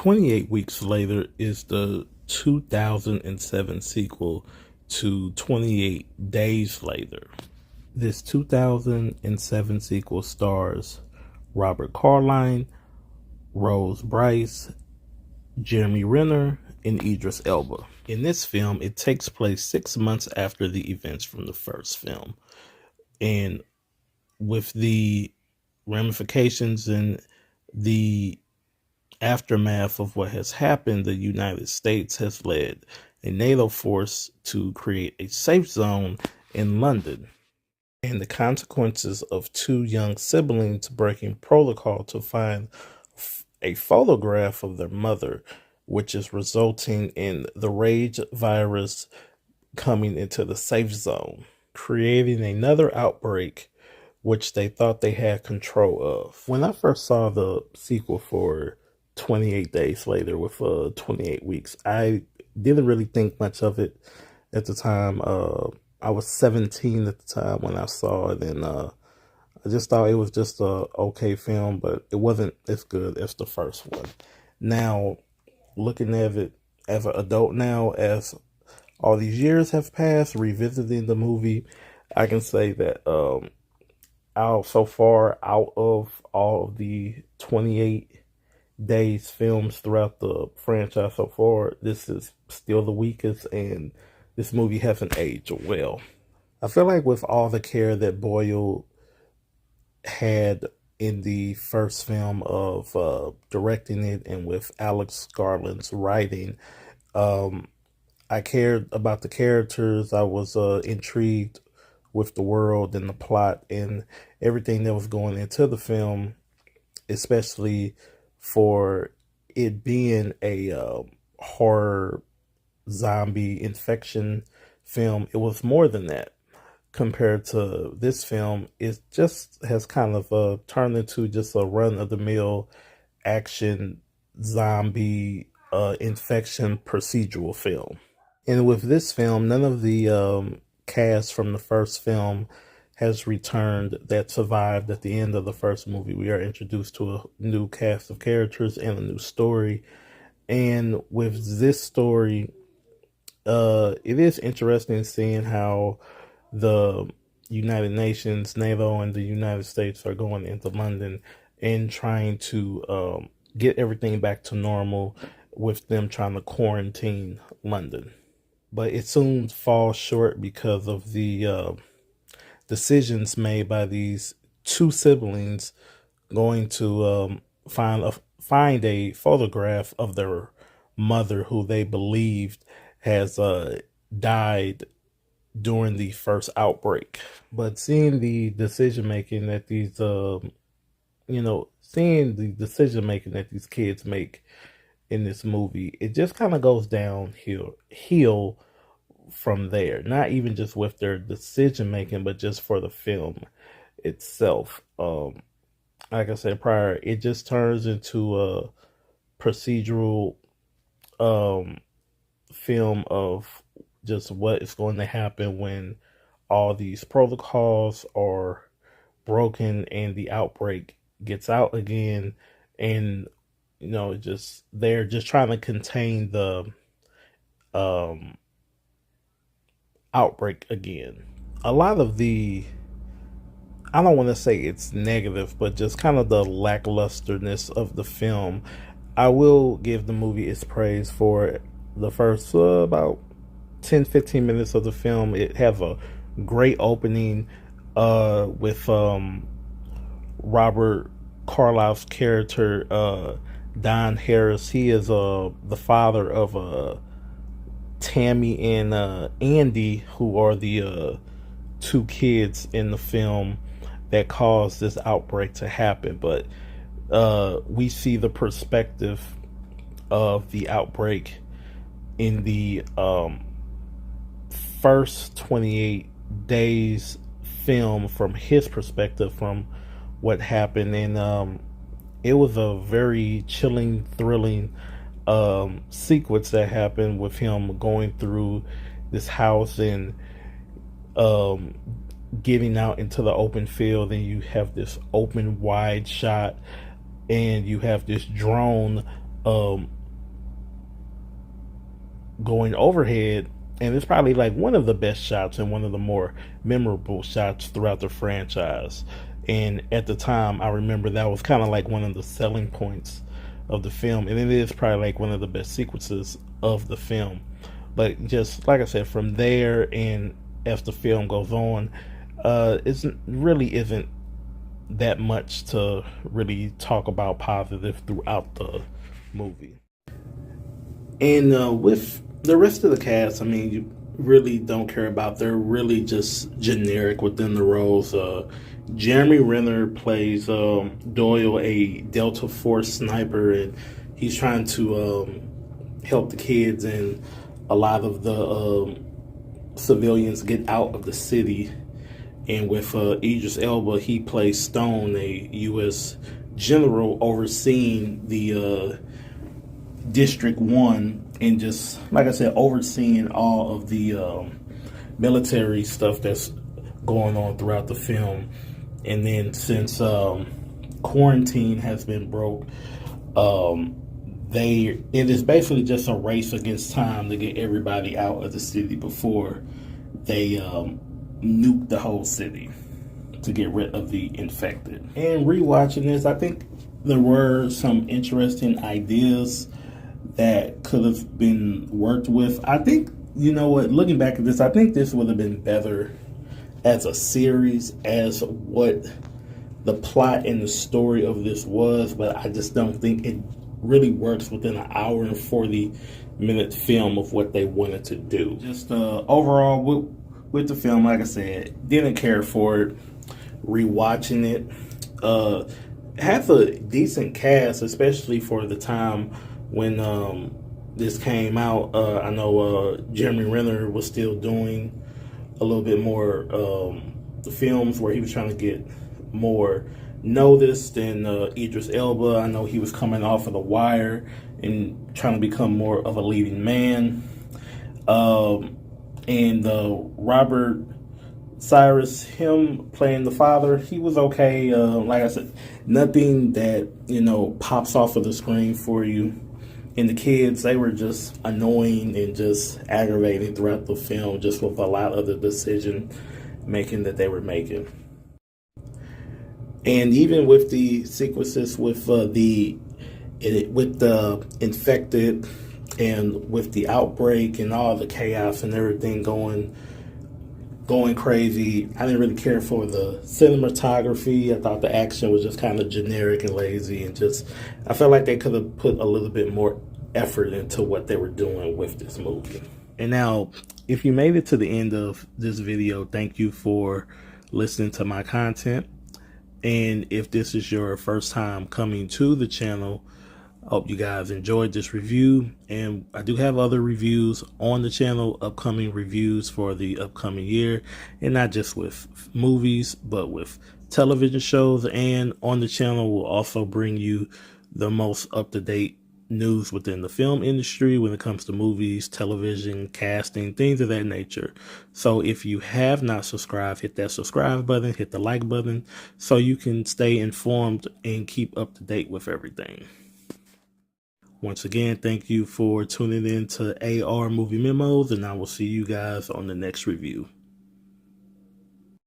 28 Weeks Later is the 2007 sequel to 28 Days Later. This 2007 sequel stars Robert Carlyle, Rose Bryce, Jeremy Renner, and Idris Elba. In this film, it takes place 6 months after the events from the first film. And with the ramifications and the aftermath of what has happened, the United States has led a NATO force to create a safe zone in London. And the consequences of two young siblings breaking protocol to find a photograph of their mother, which is resulting in the rage virus coming into the safe zone, creating another outbreak which they thought they had control of. When I first saw the sequel for 28 Days Later with 28 Weeks, I didn't really think much of it at the time. I was 17 at the time when I saw it, and I just thought it was just a okay film, but it wasn't as good as the first one. Now, looking at it as an adult now, as all these years have passed, revisiting the movie, I can say that so far out of all of the 28 Days films throughout the franchise so far, this is still the weakest, and this movie hasn't aged well. I feel like with all the care that Boyle had in the first film of directing it, and with Alex Garland's writing, I cared about the characters. I was intrigued with the world and the plot and everything that was going into the film, especially for it being a horror zombie infection film. It was more than that. Compared to this film, it just has kind of turned into just a run-of-the-mill action zombie infection procedural film. And with this film, none of the cast from the first film has returned that survived at the end of the first movie. We are introduced to a new cast of characters and a new story. And with this story, it is interesting seeing how the United Nations, NATO, and the United States are going into London and trying to get everything back to normal, with them trying to quarantine London. But it soon falls short because of the decisions made by these two siblings going to find a photograph of their mother, who they believed has died during the first outbreak. But seeing the decision making that these kids make in this movie, it just kind of goes downhill from there. Not even just with their decision making, but just for the film itself. Like I said prior, it just turns into a procedural film of just what is going to happen when all these protocols are broken and the outbreak gets out again, and they're just trying to contain the outbreak again. A lot of the, I don't want to say it's negative, but just kind of the lacklusterness of the film. I will give the movie its praise for the first about 10-15 minutes of the film. It has a great opening with Robert Carlyle's character, Don Harris. He is the father of Tammy and Andy, who are the two kids in the film that caused this outbreak to happen. But we see the perspective of the outbreak in the first 28 days film, from his perspective, from what happened. And it was a very chilling, thrilling sequence that happened with him going through this house and getting out into the open field, and you have this open wide shot, and you have this drone um, going overhead, and it's probably like one of the best shots and one of the more memorable shots throughout the franchise. And at the time, I remember that was kind of like one of the selling points of the film, and it is probably like one of the best sequences of the film. But just like I said, from there and as the film goes on, it really isn't that much to really talk about positive throughout the movie. And with the rest of the cast, I mean, you really don't care about. They're really just generic within the roles. Jeremy Renner plays Doyle, a Delta Force sniper, and he's trying to help the kids and a lot of the civilians get out of the city. And with Idris Elba, he plays Stone, a U.S. general overseeing the District 1, and just, like I said, overseeing all of the military stuff that's going on throughout the film. And then since quarantine has been broke, it is basically just a race against time to get everybody out of the city before they nuke the whole city to get rid of the infected. And rewatching this, I think there were some interesting ideas that could have been worked with. I think, you know what, looking back at this, I think this would have been better as a series, as what the plot and the story of this was, but I just don't think it really works within an hour and 40-minute film of what they wanted to do. Just overall, with the film, like I said, didn't care for it. Rewatching it, has a decent cast, especially for the time when this came out. I know Jeremy Renner was still doing a little bit more films where he was trying to get more noticed, and Idris Elba, I know he was coming off of The Wire and trying to become more of a leading man. And Robert Cyrus, him playing the father, he was okay. Like I said, nothing that, you know, pops off of the screen for you. And the kids, they were just annoying and just aggravating throughout the film, just with a lot of the decision making that they were making. And even with the sequences with the infected and with the outbreak and all the chaos and everything going crazy, I didn't really care for the cinematography. I thought the action was just kind of generic and lazy, and just, I felt like they could have put a little bit more effort into what they were doing with this movie. And now, if you made it to the end of this video, thank you for listening to my content. And if this is your first time coming to the channel, I hope you guys enjoyed this review. And I do have other reviews on the channel, upcoming reviews for the upcoming year, and not just with movies, but with television shows. And on the channel, we'll also bring you the most up-to-date news within the film industry when it comes to movies, television, casting, things of that nature. So if you have not subscribed, hit that subscribe button, hit the like button, so you can stay informed and keep up to date with everything. Once again, thank you for tuning in to AR Movie Memos, and I will see you guys on the next review.